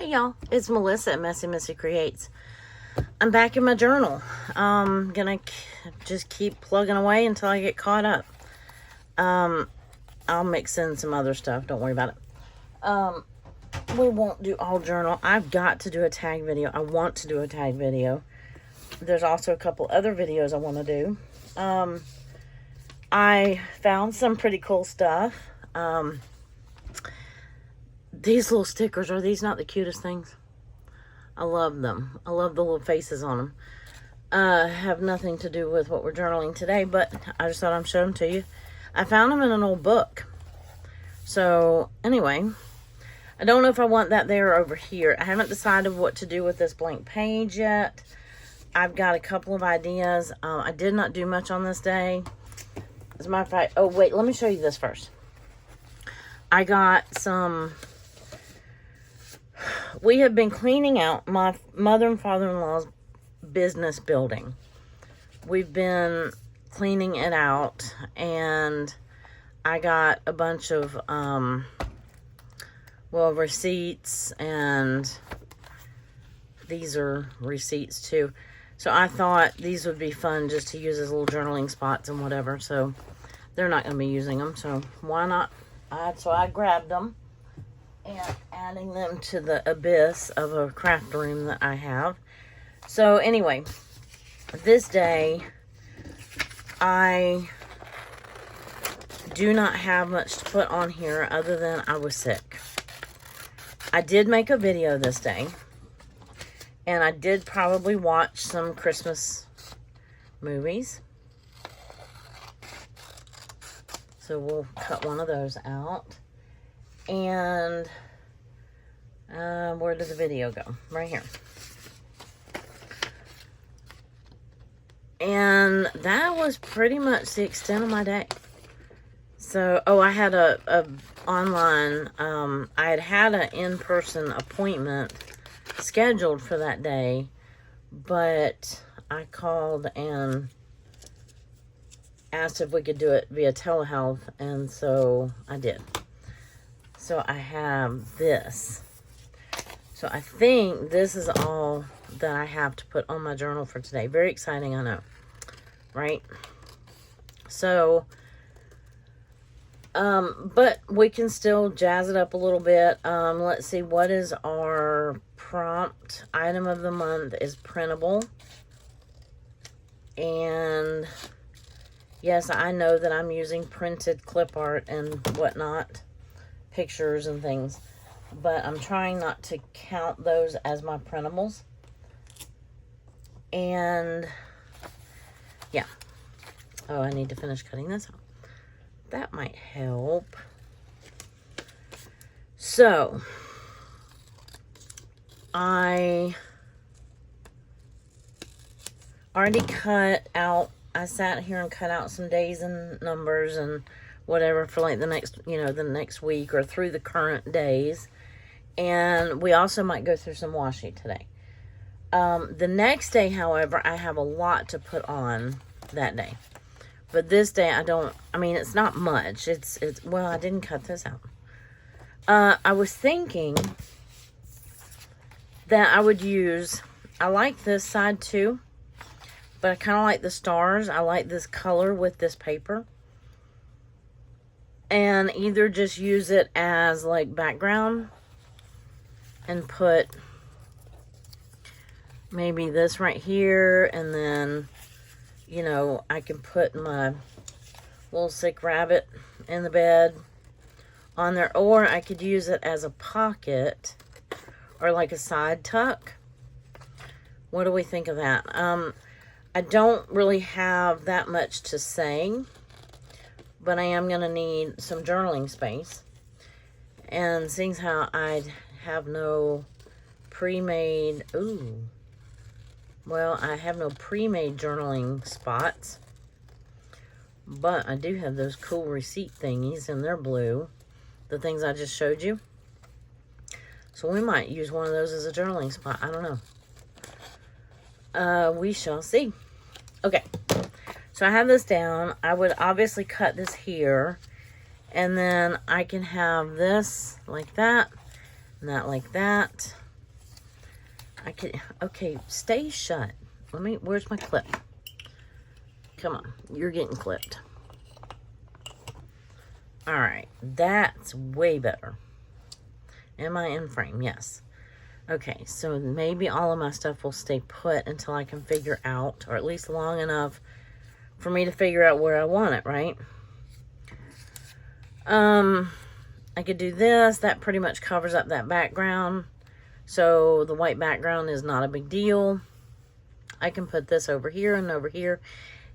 Hey y'all, it's Melissa at Messy Missy Creates. I'm back in my journal. Gonna just keep plugging away until I get caught up. I'll mix in some other stuff, don't worry about it. We won't do all journal. I've got to do a tag video. I want to do a tag video. There's also a couple other videos I want to do. I found some pretty cool stuff. These little stickers, are these not the cutest things? I love them. I love the little faces on them. Have nothing to do with what we're journaling today, but I just thought I'd show them to you. I found them in an old book. So, anyway, I don't know if I want that there or over here. I haven't decided what to do with this blank page yet. I've got a couple of ideas. I did not do much on this day. As a matter of fact, oh wait, let me show you this first. I got some... We have been cleaning out my mother and father-in-law's business building. We've been cleaning it out, and I got a bunch of, well, receipts, and these are receipts too. So I thought these would be fun just to use as little journaling spots and whatever. So they're not going to be using them, so why not? So I grabbed them and adding them to the abyss of a craft room that I have. So anyway, this day I do not have much to put on here other than I was sick. I did make a video this day, and I did probably watch some Christmas movies. So we'll cut one of those out. And where did the video go? Right here. And that was pretty much the extent of my day. So, oh, I had a online, I had an in-person appointment scheduled for that day, but I called and asked if we could do it via telehealth, and so I did. So I have this. So I think this is all that I have to put on my journal for today. Very exciting, I know. Right? So, but we can still jazz it up a little bit. Let's see, what is our prompt? Item of the month is printable. And yes, I know that I'm using printed clip art and whatnot. Pictures and things, but I'm trying not to count those as my printables. And yeah, oh, I need to finish cutting this out. That might help. So I already cut out, I sat here and cut out some days and numbers and whatever for like the next, the next week or through the current days. And we also might go through some washi today. The next day, however, I have a lot to put on that day. But this day it's not much. It's well, I didn't cut this out. I was thinking that I would use, I like this side too, but I kind of like the stars. I like this color with this paper. And either just use it as like background and put maybe this right here, and then I can put my little sick rabbit in the bed on there, or I could use it as a pocket or like a side tuck. What do we think of that? I don't really have that much to say, but I am going to need some journaling space. And seeing how I have no pre-made, I have no pre-made journaling spots. But I do have those cool receipt thingies, and they're blue. The things I just showed you. So we might use one of those as a journaling spot. I don't know. We shall see. Okay. So I have this down. I would obviously cut this here. And then I can have this like that. And that like that. Okay, stay shut. Where's my clip? Come on, you're getting clipped. All right, that's way better. Am I in frame? Yes. Okay, so maybe all of my stuff will stay put until I can figure out, or at least long enough for me to figure out where I want it, right? I could do this. That pretty much covers up that background. So the white background is not a big deal. I can put this over here and over here.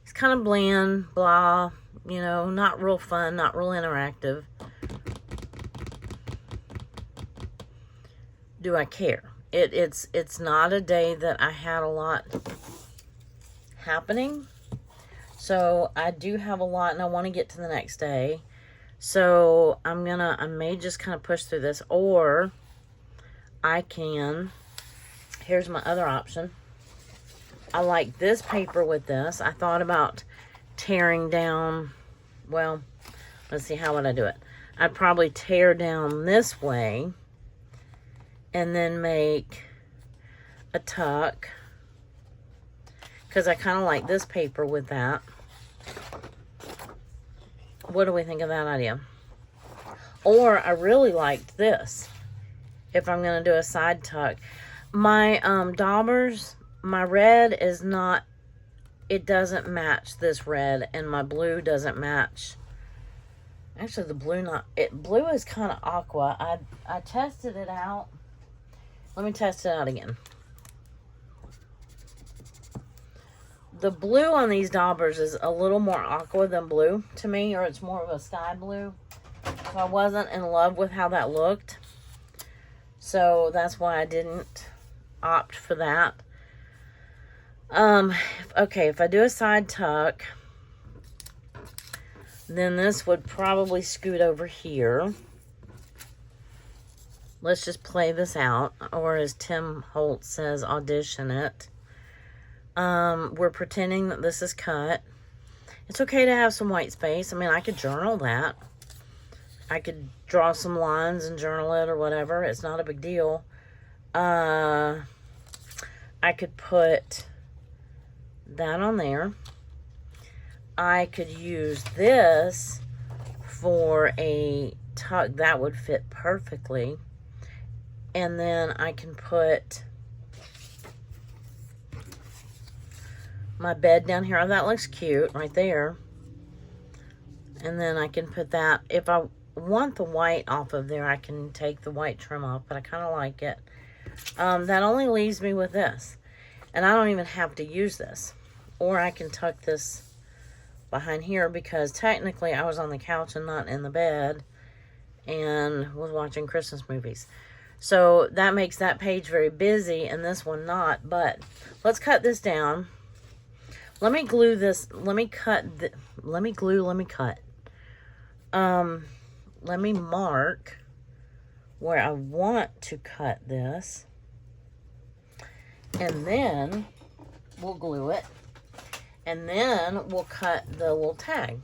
It's kind of bland, blah, you know, not real fun, not real interactive. Do I care? It's not a day that I had a lot happening. So I do have a lot and I want to get to the next day. So I may just kind of push through this, or I can, here's my other option. I like this paper with this. I thought about tearing down, well, let's see, how would I do it? I'd probably tear down this way and then make a tuck, because I kind of like this paper with that. What do we think of that idea? Or I really liked this. If I'm going to do a side tuck. My daubers, my red is not, it doesn't match this red, and my blue doesn't match. Actually, the blue blue is kind of aqua. I tested it out. Let me test it out again. The blue on these daubers is a little more aqua than blue to me, or it's more of a sky blue. So I wasn't in love with how that looked. So that's why I didn't opt for that. Okay, if I do a side tuck, then this would probably scoot over here. Let's just play this out, or as Tim Holt says, audition it. We're pretending that this is cut. It's okay to have some white space. I mean, I could journal that. I could draw some lines and journal it or whatever. It's not a big deal. I could put that on there. I could use this for a tuck. That would fit perfectly. And then I can put my bed down here. Oh, that looks cute right there. And then I can put that. If I want the white off of there, I can take the white trim off, but I kind of like it. That only leaves me with this. And I don't even have to use this. Or I can tuck this behind here, because technically I was on the couch and not in the bed and was watching Christmas movies. So that makes that page very busy and this one not. But let's cut this down. Let me glue this. Let me cut. Let me glue. Let me cut. Let me mark where I want to cut this. And then we'll glue it. And then we'll cut the little tag.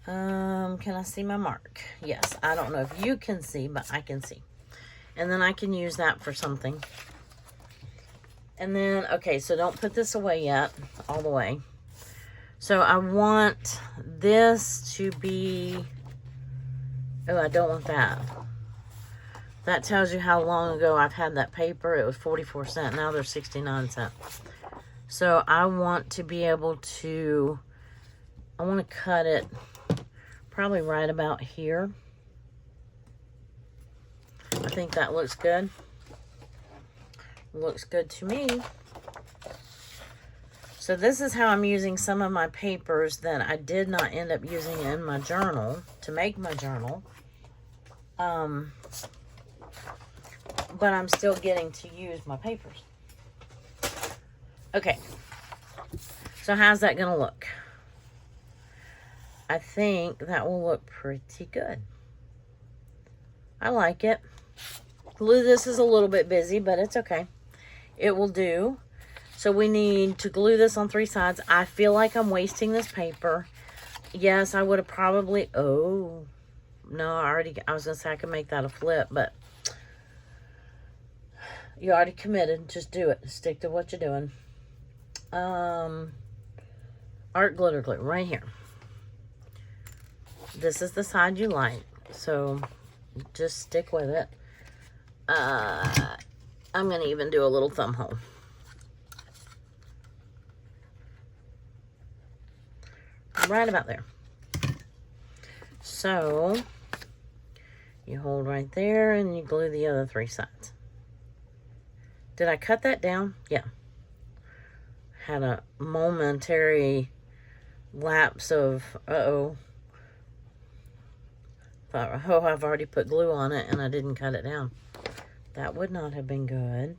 Can I see my mark? Yes. I don't know if you can see, but I can see. And then I can use that for something. And then, okay, so don't put this away yet, all the way. So I want this to be, oh, I don't want that. That tells you how long ago I've had that paper. It was 44 cents. Now they're 69 cents. So I want to be able to, I want to cut it probably right about here. I think that looks good. Looks good to me. So this is how I'm using some of my papers that I did not end up using in my journal to make my journal. But I'm still getting to use my papers. Okay. So how's that going to look? I think that will look pretty good. I like it. Glue this is a little bit busy, but it's okay. It will do. So we need to glue this on 3 sides. I feel like I'm wasting this paper. Yes, I would have probably, oh, No, I was going to say I could make that a flip, but you already committed. Just do it. Stick to what you're doing. Art glitter glue right here. This is the side you like, so just stick with it. I'm going to even do a little thumb hole. Right about there. So, you hold right there and you glue the other 3 sides. Did I cut that down? Yeah. Had a momentary lapse of, uh-oh. Thought, oh, I've already put glue on it and I didn't cut it down. That would not have been good.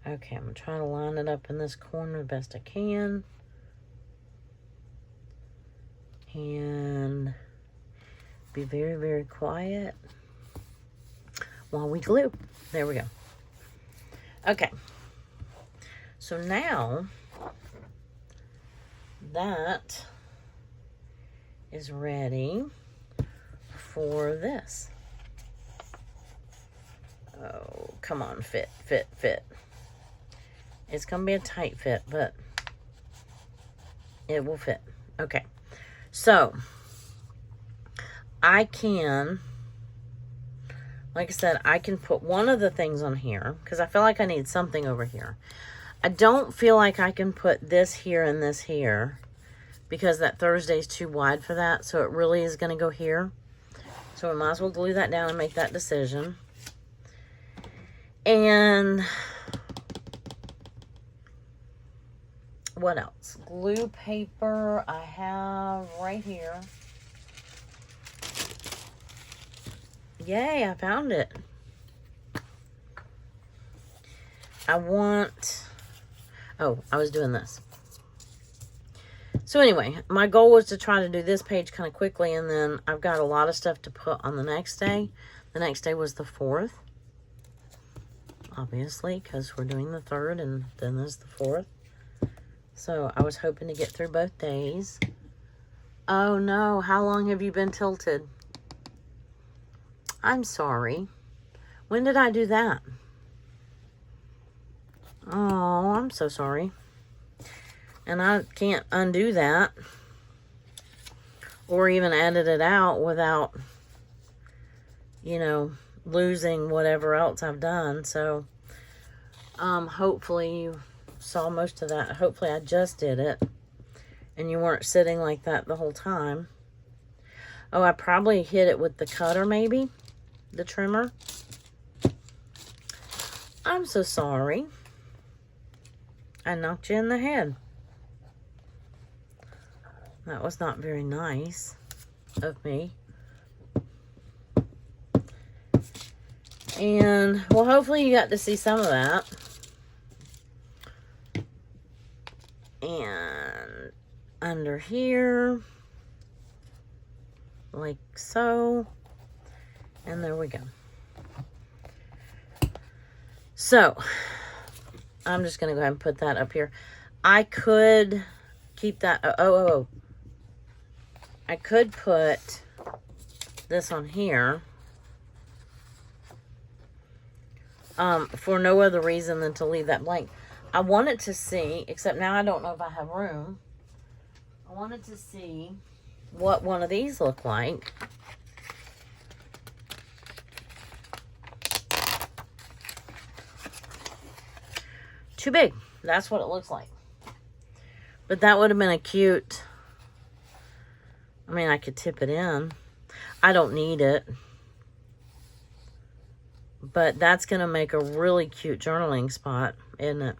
Okay, I'm going to try to line it up in this corner the best I can. And be very, very quiet while we glue. There we go. Okay. So now that is ready for this. Oh, come on, fit, fit, fit. It's going to be a tight fit, but it will fit. Okay. So, I can, like I said, I can put one of the things on here because I feel like I need something over here. I don't feel like I can put this here and this here because that Thursday is too wide for that. So, it really is going to go here. So, we might as well glue that down and make that decision. And what else? Glue paper I have right here. Yay, I found it. I was doing this. So anyway, my goal was to try to do this page kind of quickly, and then I've got a lot of stuff to put on the next day. The next day was the 4th. Obviously, because we're doing the 3rd, and then there's the 4th. So, I was hoping to get through both days. Oh, no. How long have you been tilted? I'm sorry. When did I do that? Oh, I'm so sorry. And I can't undo that. Or even edit it out without, you know, losing whatever else I've done. So, hopefully you saw most of that. Hopefully I just did it and you weren't sitting like that the whole time. Oh, I probably hit it with the cutter, maybe the trimmer. I'm so sorry. I knocked you in the head. That was not very nice of me. And well, hopefully you got to see some of that. And under here, like so. And there we go. So, I'm just going to go ahead and put that up here. I could keep that, I could put this on here. For no other reason than to leave that blank. I wanted to see, except now I don't know if I have room. I wanted to see what one of these look like. Too big. That's what it looks like. But that would have been a cute, I mean, I could tip it in. I don't need it. But that's going to make a really cute journaling spot, isn't it?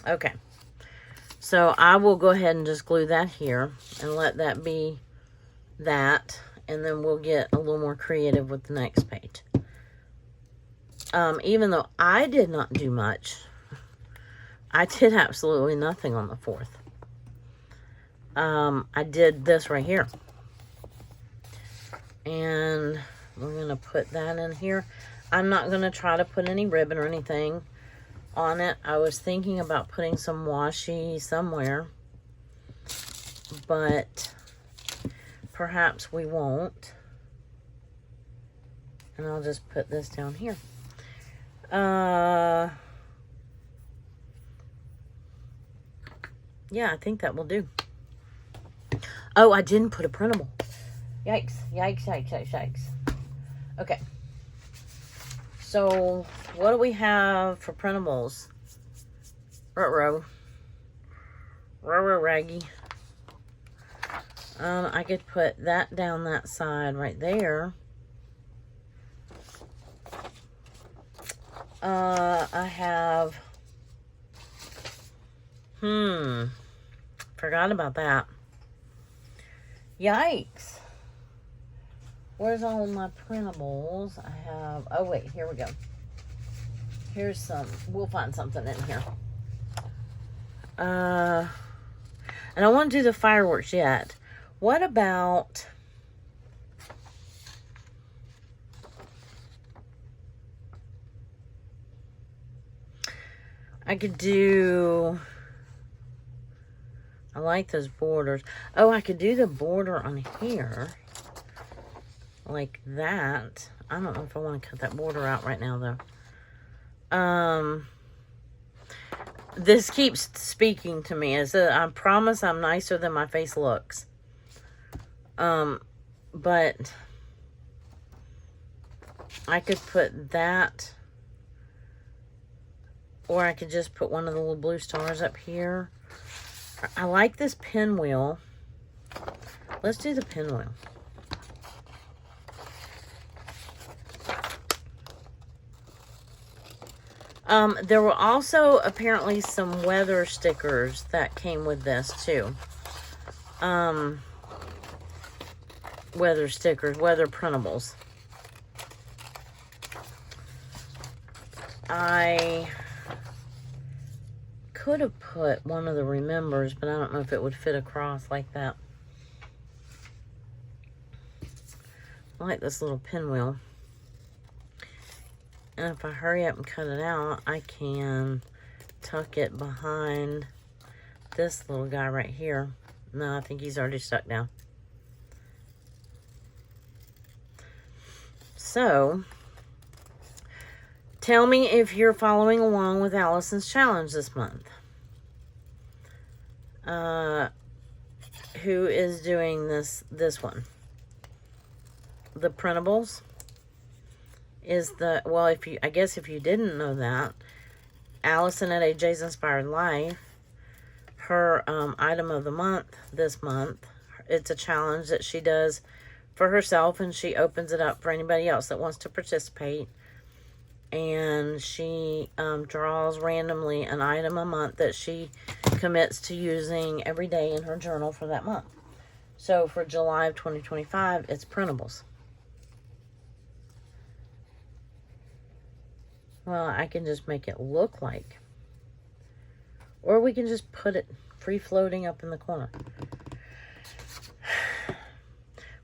Okay. So I will go ahead and just glue that here and let that be that. And then we'll get a little more creative with the next page. Even though I did not do much, I did absolutely nothing on the 4th. I did this right here. And we're going to put that in here. I'm not going to try to put any ribbon or anything on it. I was thinking about putting some washi somewhere. but perhaps we won't. And I'll just put this down here. Yeah, I think that will do. Oh, I didn't put a printable. Yikes, yikes, yikes, yikes, yikes. Okay. So, what do we have for printables? Ruh-roh. Ruh-roh raggy. I could put that down that side right there. I have... Forgot about that. Yikes. Where's all of my printables? I have... Oh, wait. Here we go. Here's some... We'll find something in here. And I don't want to do the fireworks yet. What about... I could do... I like those borders. Oh, I could do the border on here. Like that. I don't know if I want to cut that border out right now, though. This keeps speaking to me. I promise I'm nicer than my face looks. But I could put that, or I could just put one of the little blue stars up here. I like this pinwheel. Let's do the pinwheel. There were also apparently some weather stickers that came with this too. Weather stickers, weather printables. I could have put one of the remembers, but I don't know if it would fit across like that. I like this little pinwheel. And if I hurry up and cut it out, I can tuck it behind this little guy right here. No, I think he's already stuck down. So, tell me if you're following along with Allison's challenge this month. Who is doing this one? The printables is the, well, I guess if you didn't know that, Allison at AJ's Inspired Life, her item of the month this month, it's a challenge that she does for herself, and she opens it up for anybody else that wants to participate. And she draws randomly an item a month that she commits to using every day in her journal for that month. So for July of 2025, it's printables. Well, I can just make it look like, or we can just put it free floating up in the corner.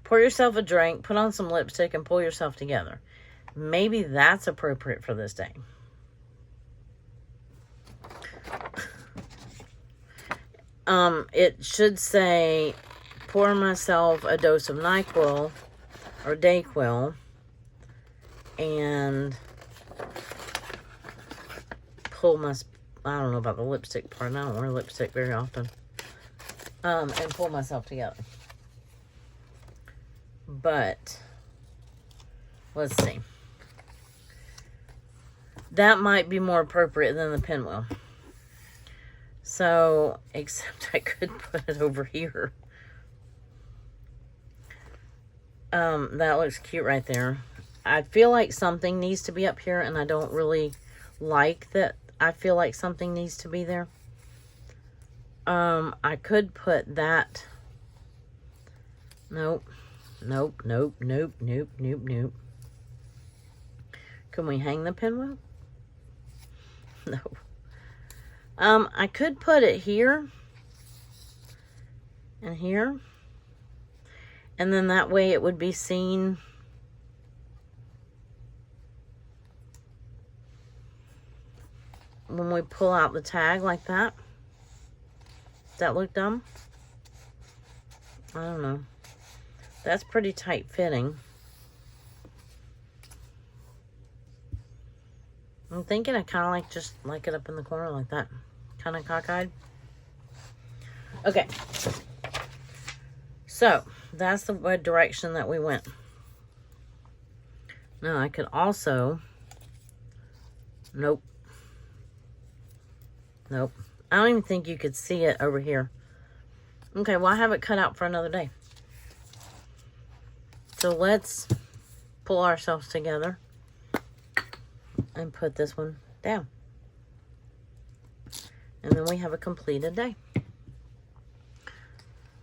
Pour yourself a drink, put on some lipstick, and pull yourself together. Maybe that's appropriate for this day. It should say, pour myself a dose of NyQuil or DayQuil and pull my, I don't know about the lipstick part. I don't wear lipstick very often. And pull myself together. But let's see. That might be more appropriate than the pinwheel. So, except I could put it over here. That looks cute right there. I feel like something needs to be up here, and I don't really like that. I feel like something needs to be there. I could put that. Nope. Nope, nope, nope, nope, nope, nope. Can we hang the pinwheel? No. I could put it here and here, and then that way it would be seen when we pull out the tag like that. Does that look dumb? I don't know. That's pretty tight fitting. I'm thinking I kind of like just like it up in the corner like that. Kind of cockeyed. Okay. So, that's the direction that we went. Now, I could also... Nope. Nope. I don't even think you could see it over here. Okay, well, I have it cut out for another day. So, let's pull ourselves together and put this one down. And then we have a completed day.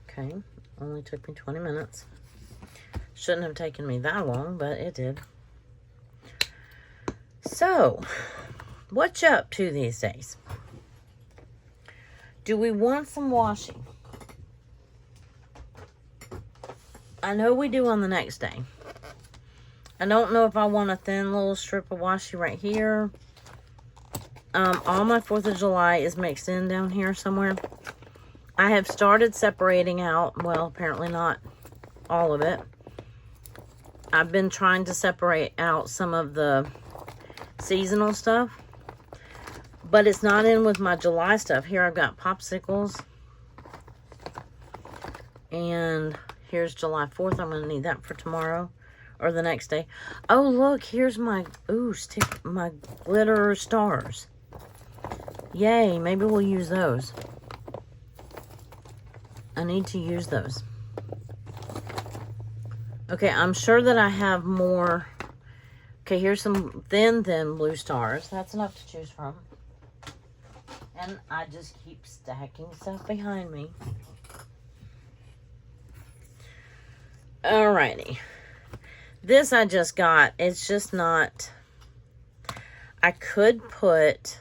Okay, only took me 20 minutes. Shouldn't have taken me that long, but it did. So, what you up to these days? Do we want some washing? I know we do on the next day. I don't know if I want a thin little strip of washi right here. All my 4th of July is mixed in down here somewhere. I have started separating out, well, apparently not all of it. I've been trying to separate out some of the seasonal stuff, but it's not in with my July stuff. Here I've got popsicles, and here's July 4th. I'm going to need that for tomorrow or the next day. Oh, look, here's my, my glitter stars. Yay, maybe we'll use those. I need to use those. Okay, I'm sure that I have more. Okay, here's some thin blue stars. That's enough to choose from. And I just keep stacking stuff behind me. Alrighty. This I just got. It's just not... I could put...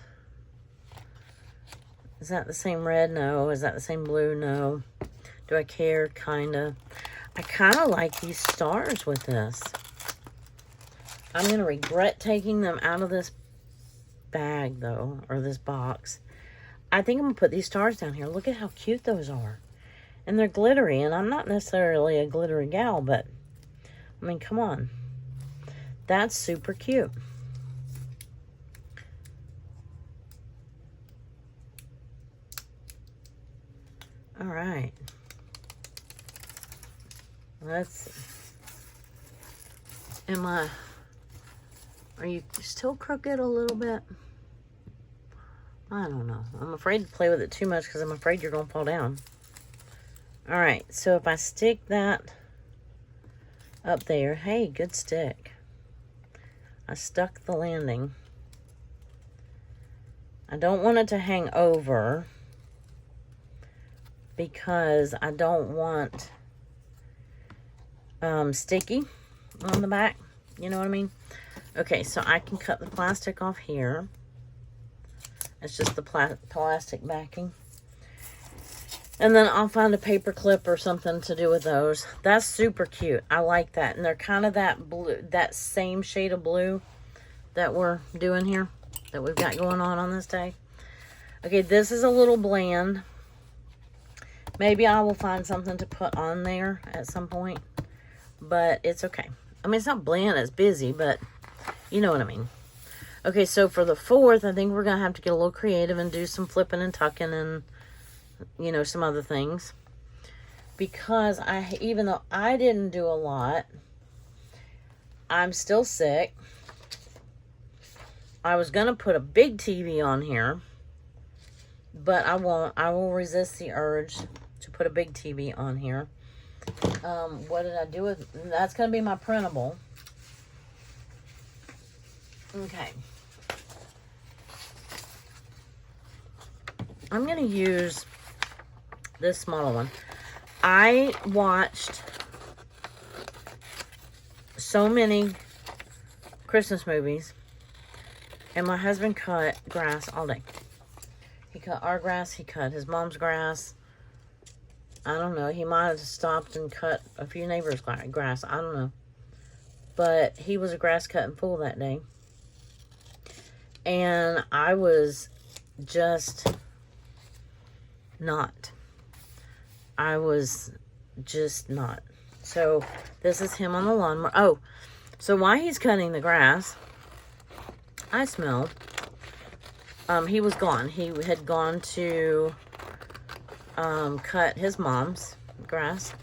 Is that the same red? No. Is that the same blue? No. Do I care? Kinda. I kind of like these stars with this. I'm going to regret taking them out of this bag, though, or this box. I think I'm going to put these stars down here. Look at how cute those are. And they're glittery, and I'm not necessarily a glittery gal, but, I mean, come on. That's super cute. All right. Let's see. Are you still crooked a little bit? I don't know. I'm afraid to play with it too much because I'm afraid you're going to fall down. All right. So if I stick that up there. Hey, good stick. I stuck the landing. I don't want it to hang over because I don't want sticky on the back. You know what I mean? Okay, so I can cut the plastic off here. It's just the plastic backing. And then I'll find a paper clip or something to do with those. That's super cute. I like that. And they're kind of that blue, that same shade of blue that we're doing here, that we've got going on this day. Okay, this is a little bland. Maybe I will find something to put on there at some point. But it's okay. I mean, it's not bland, it's busy, but you know what I mean. Okay, so for the 4th, I think we're going to have to get a little creative and do some flipping and tucking and, you know, some other things. Because even though I didn't do a lot, I'm still sick. I was going to put a big TV on here, but I won't. I will resist the urge to put a big TV on here. What did I do with... That's going to be my printable. Okay. I'm going to use this smaller one. I watched so many Christmas movies, and my husband cut grass all day. He cut our grass, he cut his mom's grass. I don't know, he might have stopped and cut a few neighbors' grass, I don't know. But he was a grass cutting fool that day. And I was just not. I was just not. So this is him on the lawnmower. Oh, so while he's cutting the grass, I smelled. He was gone. He had gone to cut his mom's grass.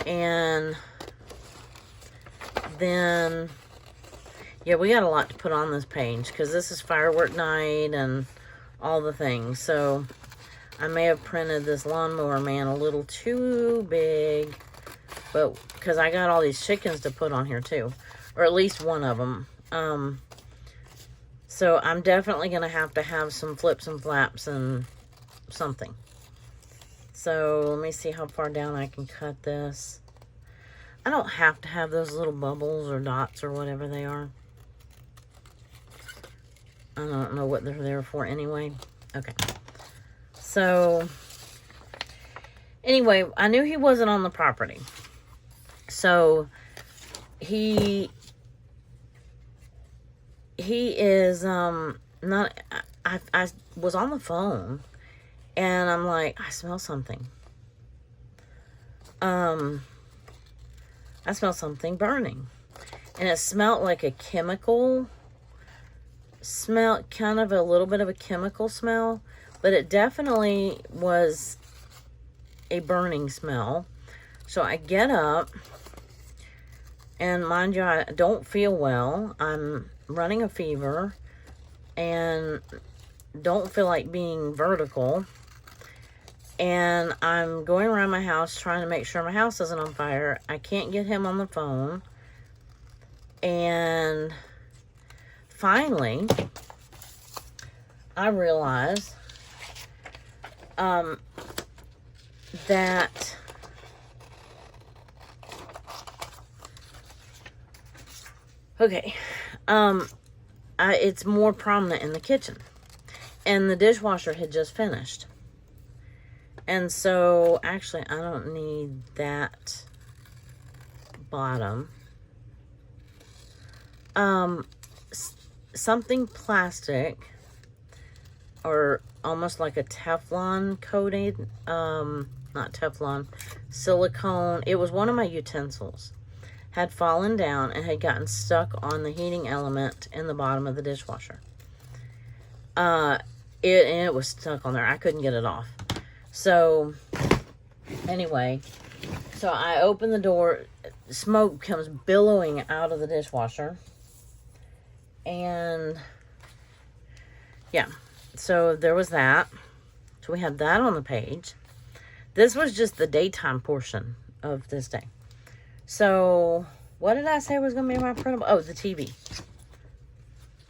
And then, yeah, we got a lot to put on this page because this is firework night and all the things. So I may have printed this lawnmower man a little too big, but because I got all these chickens to put on here too, or at least one of them. So I'm definitely going to have some flips and flaps and something. So let me see how far down I can cut this. I don't have to have those little bubbles or dots or whatever they are. I don't know what they're there for anyway. Okay. So, anyway, I knew he wasn't on the property. So, he is, not, I was on the phone, and I'm like, I smell something. I smell something burning. And it smelled like a chemical smell, kind of a little bit of a chemical smell, but it definitely was a burning smell. So I get up, and mind you, I don't feel well. I'm running a fever and don't feel like being vertical. And I'm going around my house trying to make sure my house isn't on fire. I can't get him on the phone. And finally, I realized that okay, it's more prominent in the kitchen, and the dishwasher had just finished. And so, actually, I don't need that bottom. Something plastic, or almost like a Teflon coated, not Teflon, silicone. It was one of my utensils. Had fallen down and had gotten stuck on the heating element in the bottom of the dishwasher. It was stuck on there. I couldn't get it off. So, anyway, so I open the door, smoke comes billowing out of the dishwasher, and, yeah, so there was that. So we had that on the page. This was just the daytime portion of this day. So, what did I say was going to be my printable? Oh, the TV.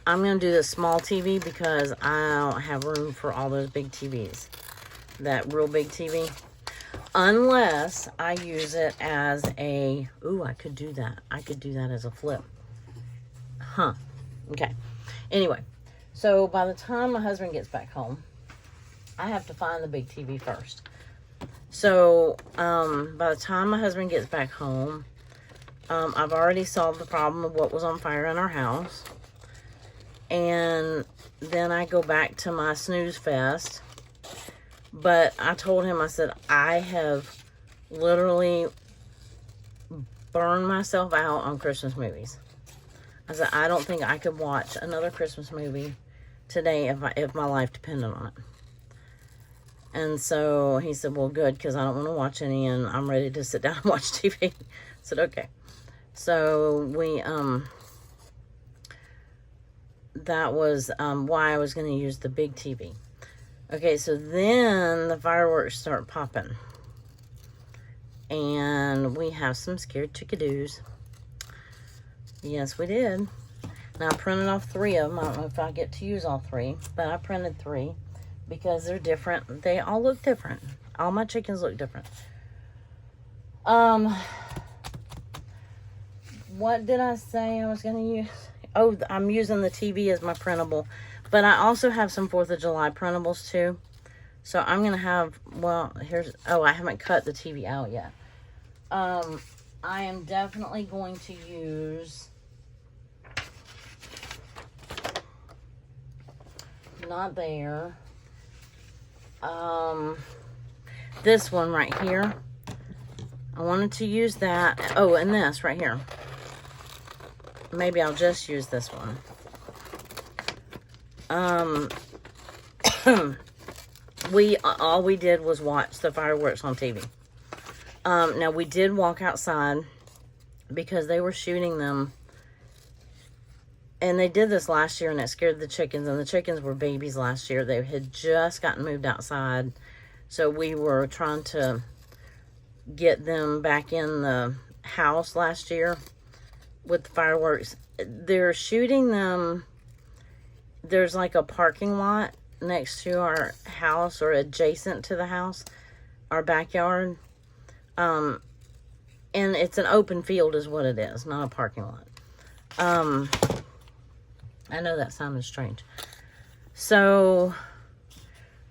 I'm going to do the small TV because I don't have room for all those big TVs. That real big TV, unless I use it as a, ooh, I could do that. I could do that as a flip. Huh. Okay. Anyway, so by the time my husband gets back home, I have to find the big TV first. So, by the time my husband gets back home, I've already solved the problem of what was on fire in our house. And then I go back to my snooze fest. But I told him, I said, I have literally burned myself out on Christmas movies. I said, I don't think I could watch another Christmas movie today if my life depended on it. And so he said, well, good, because I don't want to watch any, and I'm ready to sit down and watch TV. I said, okay. So we, that was why I was going to use the big TV. Okay, so then the fireworks start popping. And we have some scared chickadoos. Yes, we did. Now, I printed off 3 of them. I don't know if I get to use all 3, but I printed 3 because they're different. They all look different. All my chickens look different. What did I say I was going to use? Oh, I'm using the TV as my printable. But I also have some 4th of July printables too. So I'm going to have, well, here's, oh, I haven't cut the TV out yet. I am definitely going to use, not there, this one right here. I wanted to use that. Oh, and this right here. Maybe I'll just use this one. All we did was watch the fireworks on TV. Now we did walk outside because they were shooting them. And they did this last year, and it scared the chickens. And the chickens were babies last year. They had just gotten moved outside. So we were trying to get them back in the house last year with the fireworks. They're shooting them. There's like a parking lot next to our house, or adjacent to the house, our backyard. And it's an open field is what it is, not a parking lot. I know that sounded strange. So,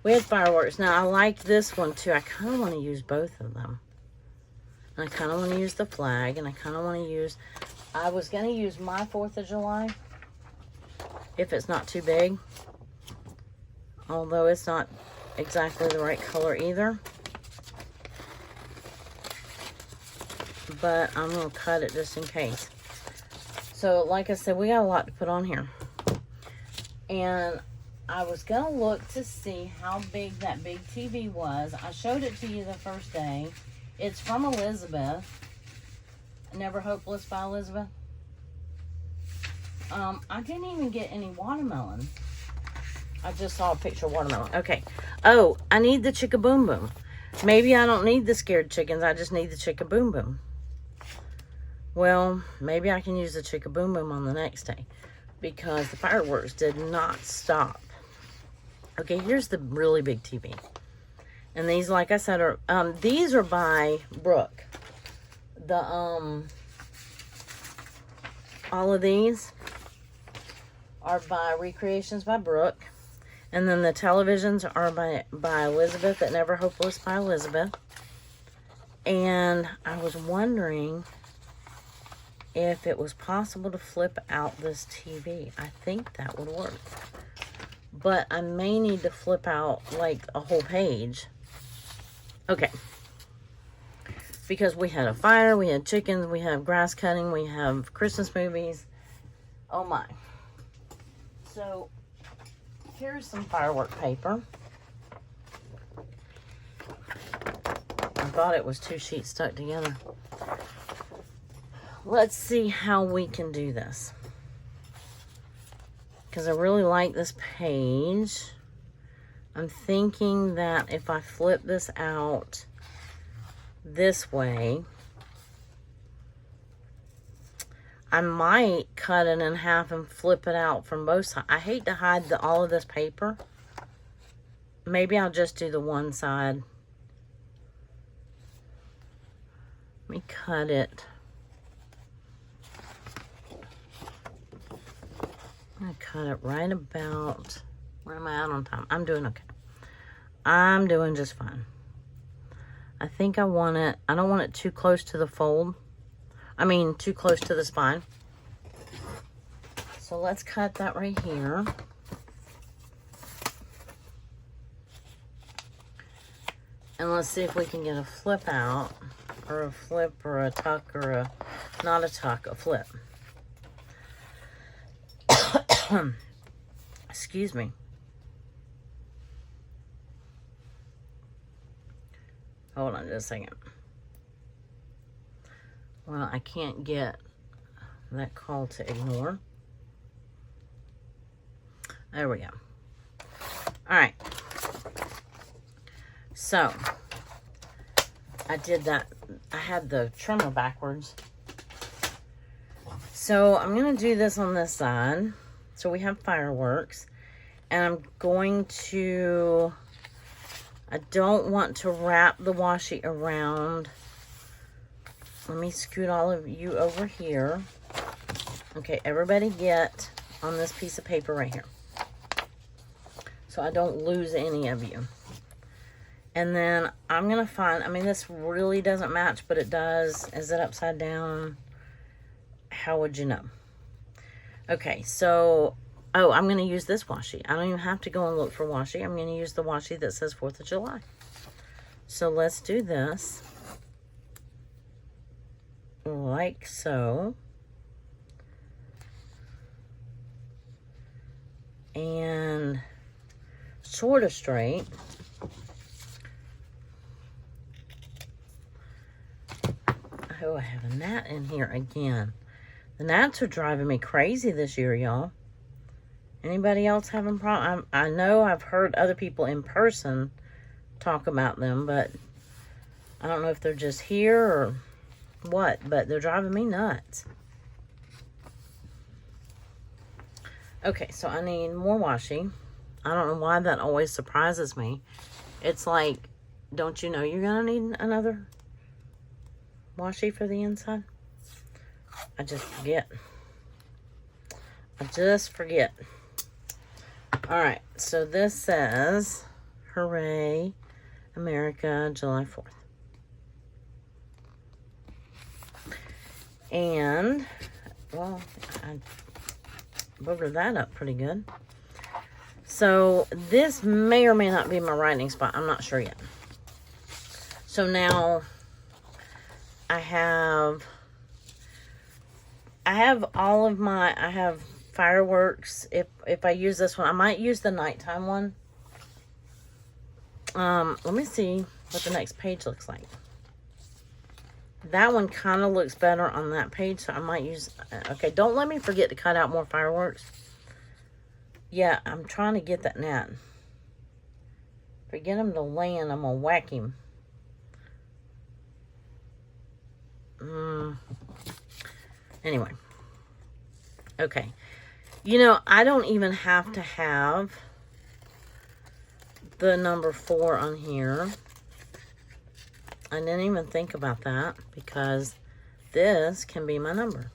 we had fireworks. Now, I like this one, too. I kind of want to use both of them. And I kind of want to use the flag. And I kind of want to use... I was going to use my 4th of July. If it's not too big. Although it's not exactly the right color either. But I'm going to cut it just in case. So, like I said, we got a lot to put on here. And I was going to look to see how big that big TV was. I showed it to you the first day. It's from Elizabeth. Never Hopeless by Elizabeth. I didn't even get any watermelon. I just saw a picture of watermelon. Okay. Oh, I need the Chicka Boom Boom. Maybe I don't need the scared chickens. I just need the Chicka Boom Boom. Well, maybe I can use the Chicka Boom Boom on the next day, because the fireworks did not stop. Okay, here's the really big TV. And these, like I said, are these are by Brooke. The all of these are by Recreations by Brooke. And then the televisions are by Elizabeth, at Never Hopeless by Elizabeth. And I was wondering if it was possible to flip out this TV. I think that would work. But I may need to flip out like a whole page. Okay. Because we had a fire, we had chickens, we have grass cutting, we have Christmas movies. Oh my. So, here's some firework paper. I thought it was 2 sheets stuck together. Let's see how we can do this. Because I really like this page. I'm thinking that if I flip this out this way, I might cut it in half and flip it out from both sides. I hate to hide all of this paper. Maybe I'll just do the one side. Let me cut it. I'm going to cut it right about... Where am I at on time? I'm doing okay. I'm doing just fine. I think I want it... I don't want it too close to the fold. I mean, too close to the spine. So let's cut that right here. And let's see if we can get a flip out. Or a flip or a tuck or a... Not a tuck, a flip. Excuse me. Hold on just a second. Well, I can't get that call to ignore. There we go. All right. So, I did that. I had the trimmer backwards. So, I'm going to do this on this side. So, we have fireworks. And I'm going to... I don't want to wrap the washi around. Let me scoot all of you over here. Okay, everybody get on this piece of paper right here, so I don't lose any of you. And then I'm going to find, I mean, this really doesn't match, but it does. Is it upside down? How would you know? Okay, so, oh, I'm going to use this washi. I don't even have to go and look for washi. I'm going to use the washi that says 4th of July. So let's do this. like so. And sort of straight. Oh, I have a gnat in here again. The gnats are driving me crazy this year, y'all. Anybody else having problems? I know I've heard other people in person talk about them, but I don't know if they're just here or what, but they're driving me nuts. Okay, so I need more washi. I don't know why that always surprises me. It's like, don't you know you're gonna need another washi for the inside? I just forget. I just forget. Alright, so this says, Hooray, America, July 4th. And, well, I boogered that up pretty good. So, this may or may not be my writing spot. I'm not sure yet. So now, I have all of my, I have fireworks. If I use this one, I might use the nighttime one. Let me see what the next page looks like. That one kind of looks better on that page, so I might use, okay, don't let me forget to cut out more fireworks. Yeah, I'm trying to get that gnat. If I get him to land, I'm gonna whack him. Anyway. Okay. You know, I don't even have to have the number 4 on here. I didn't even think about that because this can be my number.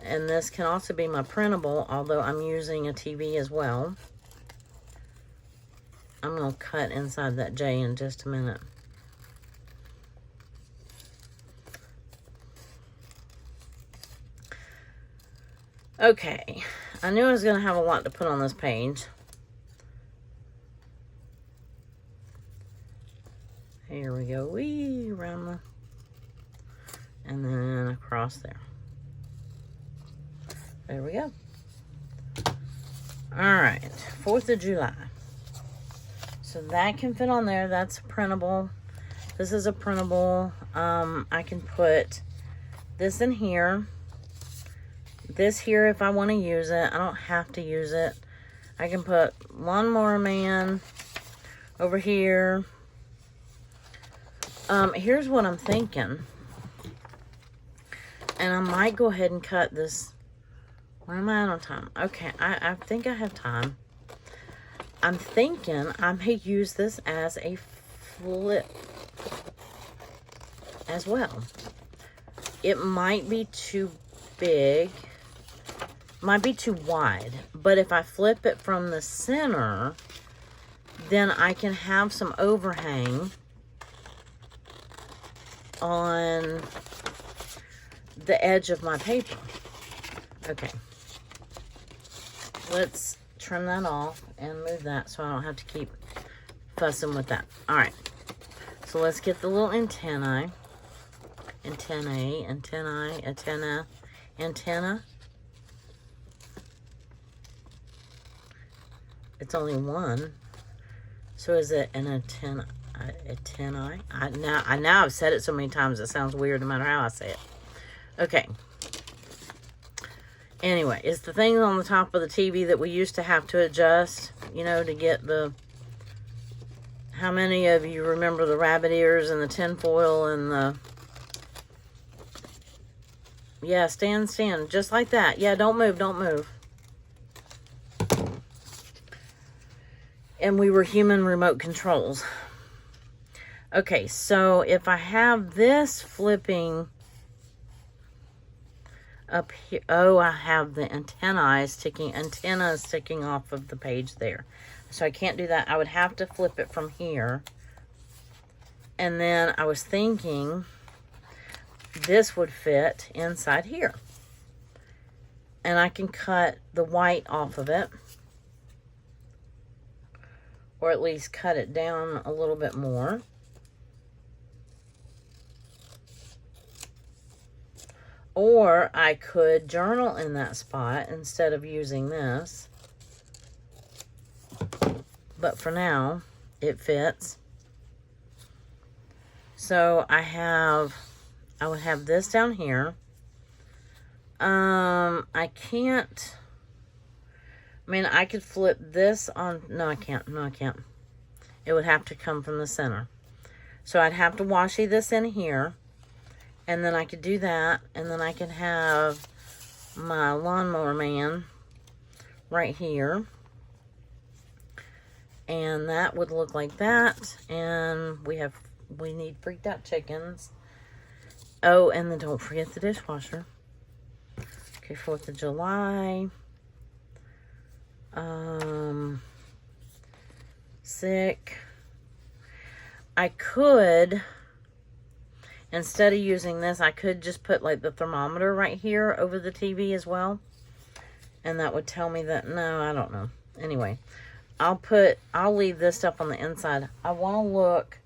And this can also be my printable, although I'm using a TV as well. I'm going to cut inside that J in just a minute. Okay, I knew I was going to have a lot to put on this page. Here we go, wee, around the, and then across there. There we go. All right, 4th of July. So that can fit on there. That's printable. This is a printable. I can put this in here. This here if I want to use it. I don't have to use it. I can put Lawnmower Man over here. Here's what I'm thinking. And I might go ahead and cut this. Where am I at on time? Okay, I think I have time. I'm thinking I may use this as a flip as well. It might be too big. Might be too wide. But if I flip it from the center, then I can have some overhang on the edge of my paper. Okay. Let's trim that off and move that so I don't have to keep fussing with that. Alright. So let's get the little antennae. Antenna. It's only one. So is it an antenna? Antennae? Now I've said it so many times it sounds weird no matter how I say it. Okay. Anyway, it's the thing on the top of the TV that we used to have to adjust, you know, to get the... How many of you remember the rabbit ears and the tinfoil and the... Yeah, stand, just like that. Yeah, don't move. And we were human remote controls. Okay, so if I have this flipping up here, oh, I have the antennas sticking off of the page there. So I can't do that. I would have to flip it from here. And then I was thinking this would fit inside here. And I can cut the white off of it. Or at least cut it down a little bit more. Or I could journal in that spot instead of using this. But for now, it fits. So I would have this down here. I can't, I mean, I could flip this on, no, I can't. It would have to come from the center. So I'd have to washi this in here. And then I could do that. And then I could have my lawnmower man right here. And that would look like that. And we need freaked out chickens. Oh, and then don't forget the dishwasher. Okay, 4th of July. Sick. I could, instead of using this, I could just put like the thermometer right here over the TV as well. And that would tell me that, no, I don't know. Anyway, I'll leave this stuff on the inside. I want to look,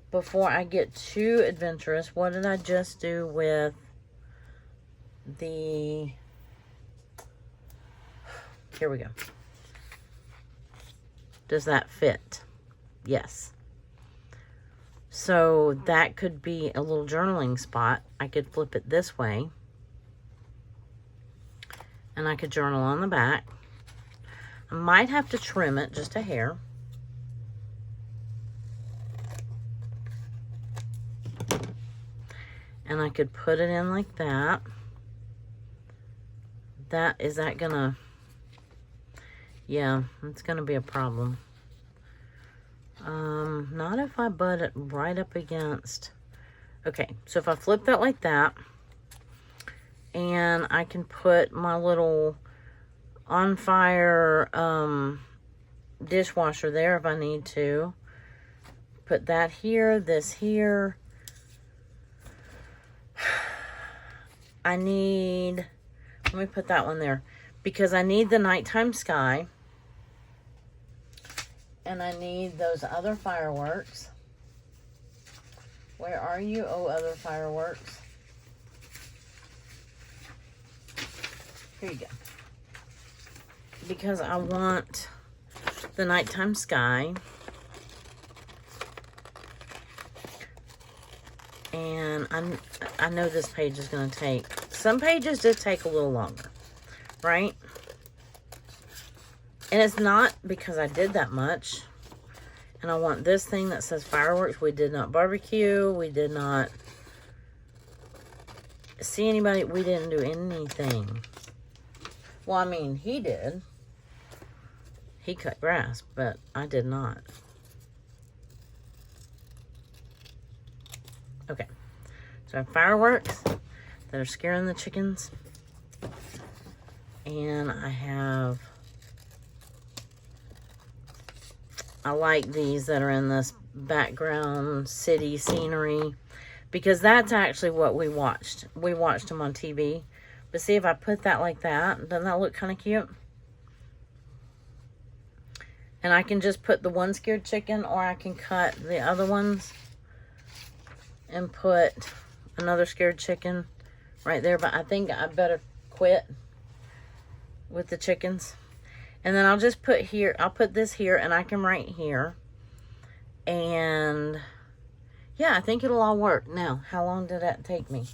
before I get too adventurous, what did I just do with the, here we go. Does that fit? Yes. So that could be a little journaling spot. I could flip it this way. And I could journal on the back. I might have to trim it just a hair. And I could put it in like that. Is that gonna, yeah, it's gonna be a problem. Not if I butt it right up against. Okay, so if I flip that like that, and I can put my little on fire dishwasher there if I need to. Put that here, this here. I need, let me put that one there, because I need the nighttime sky. And I need those other fireworks. Where are you, oh other fireworks? Here you go. Because I want the nighttime sky. And I know this page is going to take, some pages just take a little longer, right? And it's not because I did that much. And I want this thing that says fireworks. We did not barbecue. We did not see anybody. We didn't do anything. Well, I mean, he did. He cut grass, but I did not. Okay. So I have fireworks that are scaring the chickens. And I like these that are in this background city scenery, because that's actually what we watched. We watched them on TV. But see, if I put that like that, doesn't that look kind of cute? And I can just put the one scared chicken, or I can cut the other ones and put another scared chicken right there. But I think I better quit with the chickens. And then I'll just put here, I'll put this here, and I can write here. And yeah, I think it'll all work. Now, how long did that take me?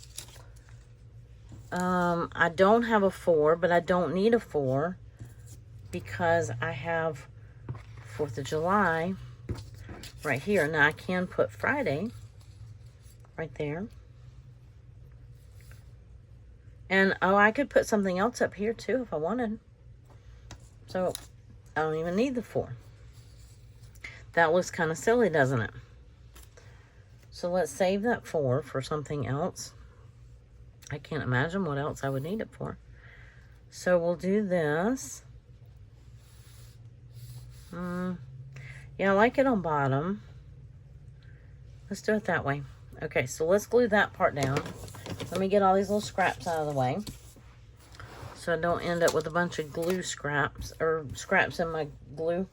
I don't have a 4, but I don't need a 4 because I have 4th of July right here. Now I can put Friday right there. And oh, I could put something else up here too if I wanted. So I don't even need the 4. That looks kind of silly, doesn't it? So let's save that 4 for something else. I can't imagine what else I would need it for. So we'll do this. Yeah, I like it on bottom. Let's do it that way. Okay, so let's glue that part down. Let me get all these little scraps out of the way, so I don't end up with a bunch of glue scraps, or scraps in my glue.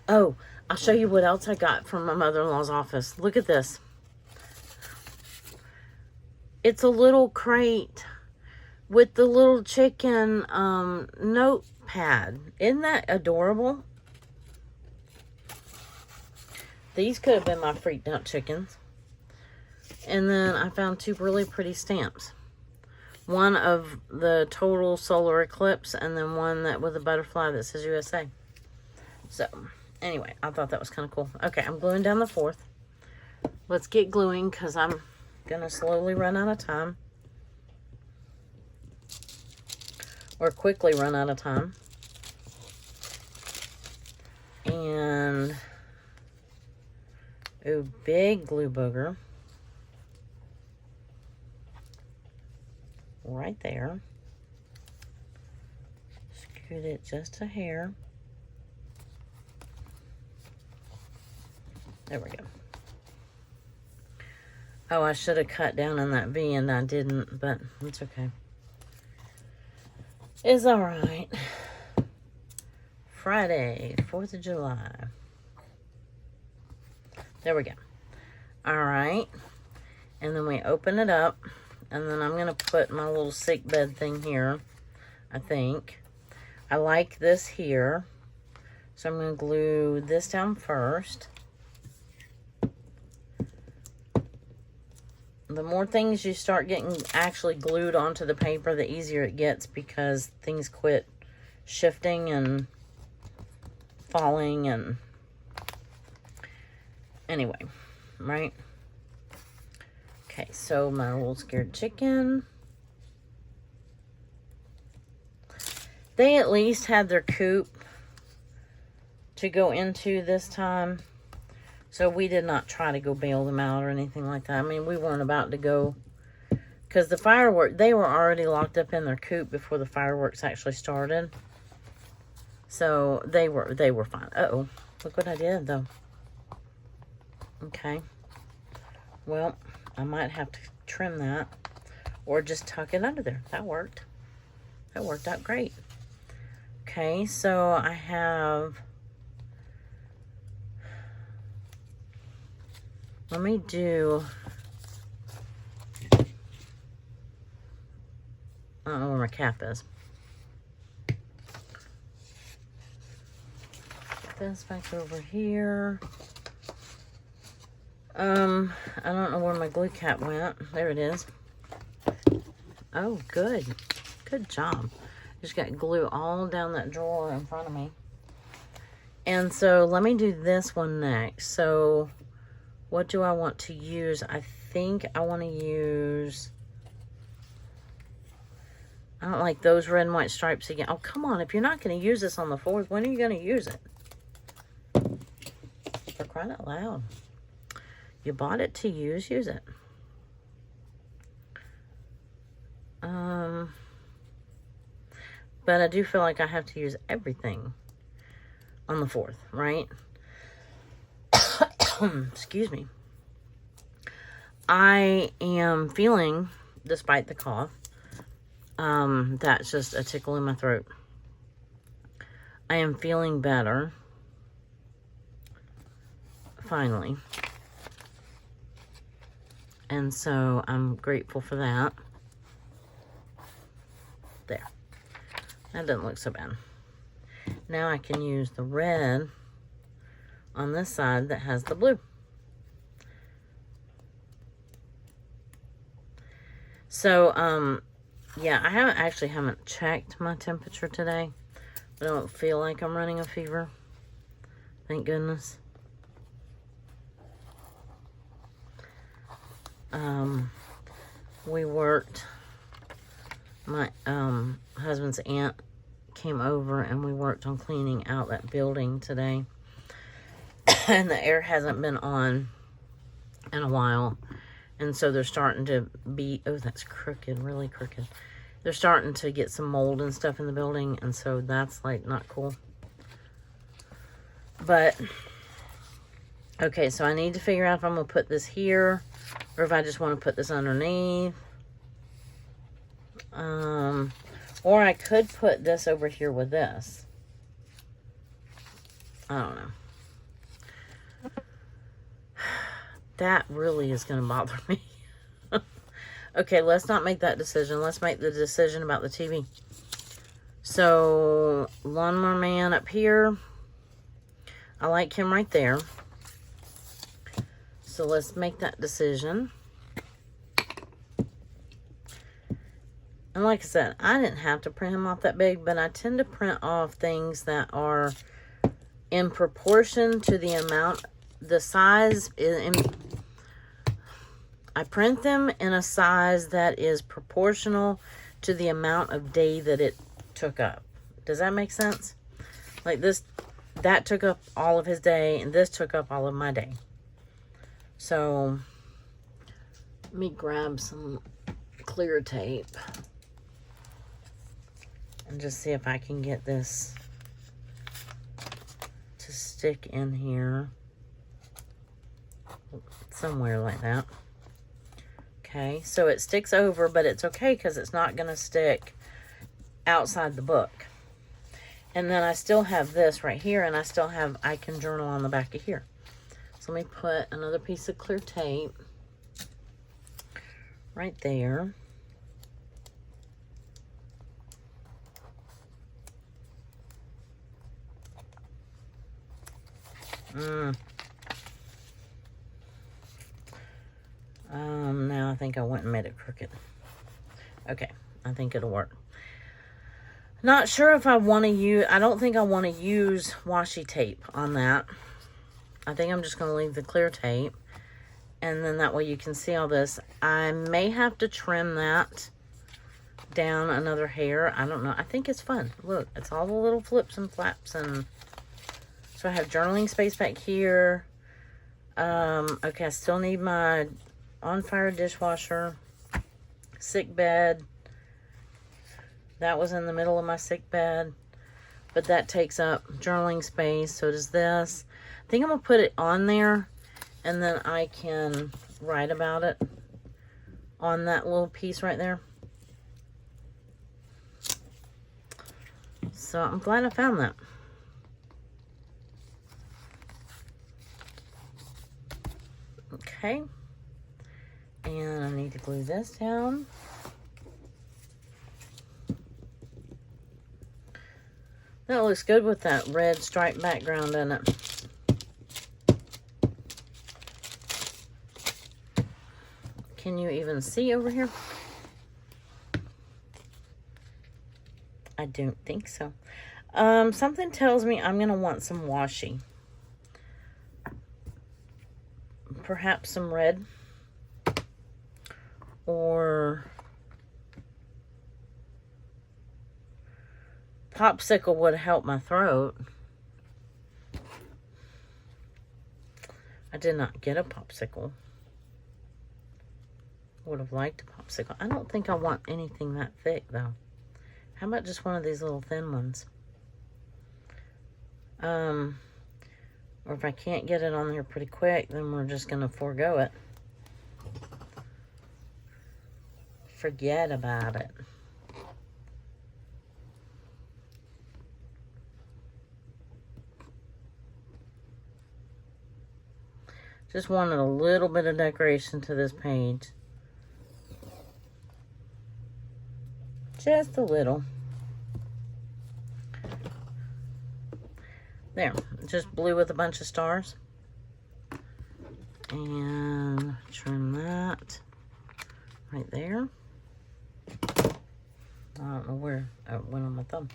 Oh, I'll show you what else I got from my mother-in-law's office. Look at this. It's a little crate with the little chicken notepad. Isn't that adorable? These could have been my freaked out chickens. And then I found two really pretty stamps. One of the total solar eclipse, and then one that with a butterfly that says USA. So, anyway, I thought that was kind of cool. Okay, I'm gluing down the 4th. Let's get gluing because I'm going to slowly run out of time. Or quickly run out of time. And, ooh, big glue booger. Right there. Scoot it just a hair. There we go. Oh, I should have cut down on that V and I didn't, but it's okay. It's all right. Friday, 4th of July. There we go. All right. And then we open it up. And then I'm going to put my little sick bed thing here, I think. I like this here. So I'm going to glue this down first. The more things you start getting actually glued onto the paper, the easier it gets because things quit shifting and falling and... Anyway, right? Okay, so my little scared chicken. They at least had their coop to go into this time. So we did not try to go bail them out or anything like that. I mean, we weren't about to go. Because the fireworks, they were already locked up in their coop before the fireworks actually started. So they were fine. Uh-oh, look what I did though. Okay. Well, I might have to trim that or just tuck it under there. That worked. That worked out great. Okay, so I have... Let me do... I don't know where my cap is. Put this back over here. I don't know where my glue cap went. There it is. Oh, good. Good job. Just got glue all down that drawer in front of me. And so let me do this one next. So what do I want to use? I think I want to use... I don't like those red and white stripes again. Oh, come on. If you're not going to use this on the 4th, when are you going to use it? For crying out loud. You bought it to use it. But I do feel like I have to use everything on the 4th, right? Excuse me. I am feeling, despite the cough, that's just a tickle in my throat. I am feeling better. Finally. And so I'm grateful for that. There. That doesn't look so bad. Now I can use the red on this side that has the blue. So, yeah, I haven't checked my temperature today. I don't feel like I'm running a fever. Thank goodness. We worked, my husband's aunt came over and we worked on cleaning out that building today. And the air hasn't been on in a while. And so they're starting to be, oh, that's crooked, really crooked. They're starting to get some mold and stuff in the building. And so that's like not cool. But, okay, so I need to figure out if I'm going to put this here or if I just want to put this underneath. Or I could put this over here with this. I don't know. That really is going to bother me. Okay, let's not make that decision. Let's make the decision about the TV. So, Lawnmower Man up here. I like him right there. So, let's make that decision. And like I said, I didn't have to print him off that big, but I tend to print off things that are in proportion to the amount, the size. I print them in a size that is proportional to the amount of day that it took up. Does that make sense? Like this, that took up all of his day, and this took up all of my day. So, let me grab some clear tape and just see if I can get this to stick in here somewhere like that. Okay, so it sticks over, but it's okay because it's not going to stick outside the book. And then I still have this right here, and I still have I Can Journal on the back of here. So let me put another piece of clear tape right there. Now I think I went and made it crooked. Okay, I think it'll work. Not sure if I want to use, I don't think I want to use washi tape on that. I think I'm just going to leave the clear tape. And then that way you can see all this. I may have to trim that down another hair. I don't know. I think it's fun. Look, it's all the little flips and flaps. And so I have journaling space back here. Okay, I still need my on fire dishwasher, sick bed. That was in the middle of my sick bed, but that takes up journaling space. So does this. I think I'm gonna put it on there, and then I can write about it on that little piece right there. So I'm glad I found that. Okay. And I need to glue this down. That looks good with that red striped background in it. Can you even see over here? I don't think so. Something tells me I'm going to want some washi. Perhaps some red. Or popsicle would help my throat. I did not get a popsicle. Would have liked a popsicle. I don't think I want anything that thick though. How about just one of these little thin ones? Or if I can't get it on there pretty quick, then we're just going to forego it. Forget about it. Just wanted a little bit of decoration to this page. Just a little. There, just blue with a bunch of stars. And trim that right there. I don't know where it went on my thumb.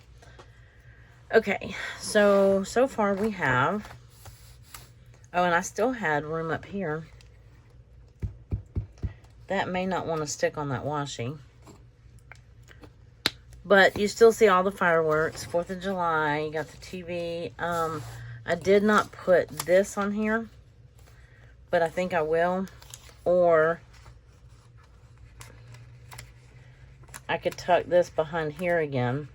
Okay, so far we have, oh, and I still had room up here. That may not want to stick on that washi. But you still see all the fireworks. 4th of July, you got the TV. I did not put this on here, but I think I will. Or I could tuck this behind here again.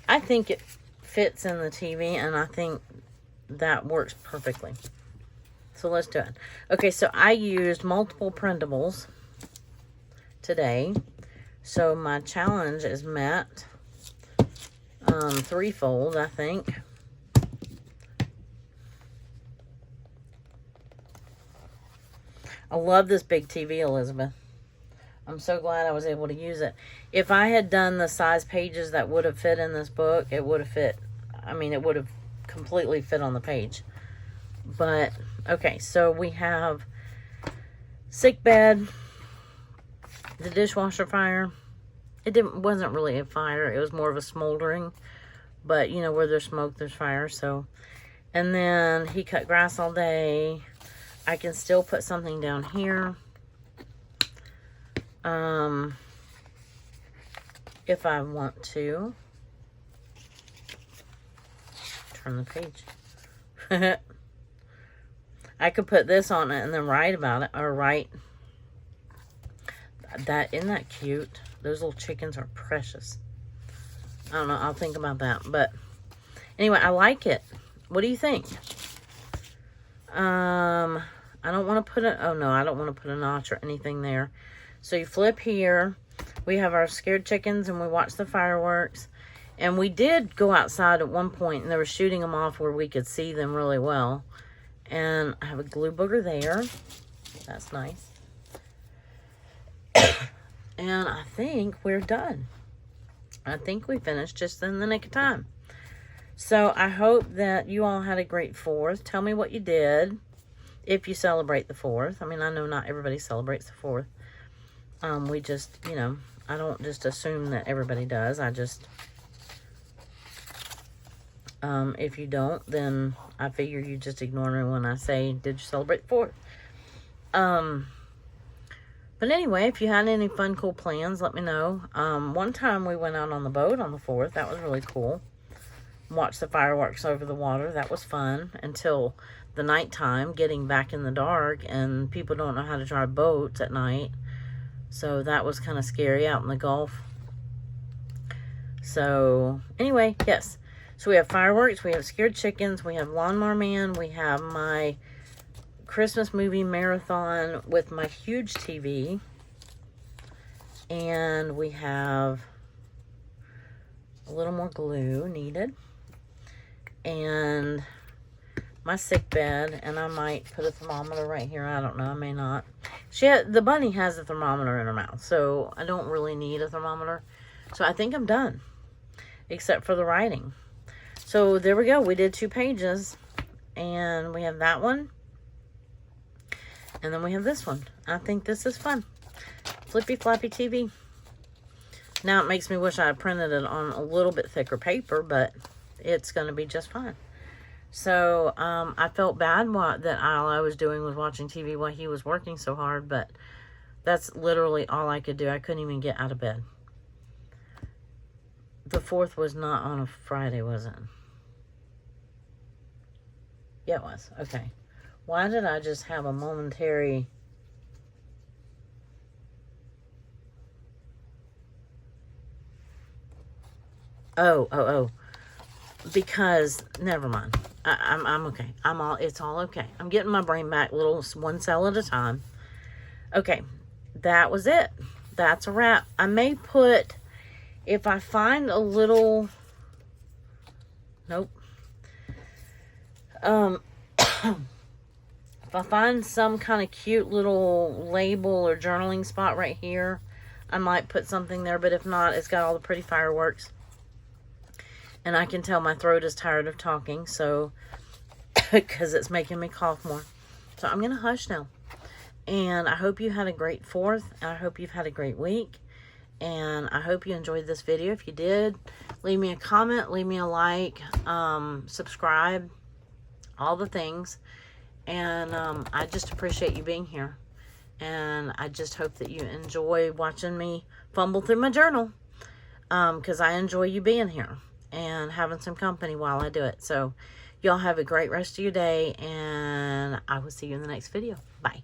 I think it fits in the TV, and I think that works perfectly. So let's do it. Okay, so I used multiple printables today. So my challenge is met. Threefold, I think. I love this big TV, Elizabeth. I'm so glad I was able to use it. If I had done the size pages that would have fit in this book, it would have fit. I mean, it would have completely fit on the page. But, okay, so we have sick bed, the dishwasher fire. Wasn't really a fire. It was more of a smoldering. But, you know, where there's smoke, there's fire. So, and then he cut grass all day. I can still put something down here. If I want to. Turn the page. I could put this on it and then write about it. Or write. Isn't that cute? Those little chickens are precious. I don't know. I'll think about that. But anyway, I like it. What do you think? I don't want to put a... Oh, no. I don't want to put a notch or anything there. So you flip here. We have our scared chickens and we watch the fireworks. And we did go outside at one point and they were shooting them off where we could see them really well. And I have a glue booger there. That's nice. And I think we're done. I think we finished just in the nick of time. So I hope that you all had a great 4th. Tell me what you did if you celebrate the 4th. I mean, I know not everybody celebrates the 4th. We just, you know, I don't just assume that everybody does. I just, if you don't, then I figure you just ignore me when I say, did you celebrate the 4th? But anyway, if you had any fun, cool plans, let me know. One time we went out on the boat on the 4th. That was really cool. Watched the fireworks over the water. That was fun until the nighttime, getting back in the dark, and people don't know how to drive boats at night. So that was kind of scary out in the Gulf. So anyway, yes. So we have fireworks, we have scared chickens, we have Lawnmower Man, we have my Christmas movie marathon with my huge TV. And we have a little more glue needed. And my sick bed, and I might put a thermometer right here. I don't know, I may not. The bunny has a thermometer in her mouth, so I don't really need a thermometer. So I think I'm done, except for the writing. So there we go. We did 2 pages, and we have that one, and then we have this one. I think this is fun. Flippy Floppy TV. Now it makes me wish I had printed it on a little bit thicker paper, but it's going to be just fine. So, I felt bad that all I was doing was watching TV while he was working so hard, but that's literally all I could do. I couldn't even get out of bed. The 4th was not on a Friday, was it? Yeah, it was. Okay. Why did I just have a momentary... Oh. Because, never mind. I'm okay. It's all okay. I'm getting my brain back one cell at a time. Okay. That was it. That's a wrap. I may put, if I find a little, nope. If I find some kind of cute little label or journaling spot right here, I might put something there. But if not, it's got all the pretty fireworks. And I can tell my throat is tired of talking, so, because it's making me cough more. So I'm going to hush now. And I hope you had a great 4th. And I hope you've had a great week. And I hope you enjoyed this video. If you did, leave me a comment, leave me a like, subscribe, all the things. And I just appreciate you being here. And I just hope that you enjoy watching me fumble through my journal. Because I enjoy you being here and having some company while I do it. So y'all have a great rest of your day, and I will see you in the next video. Bye.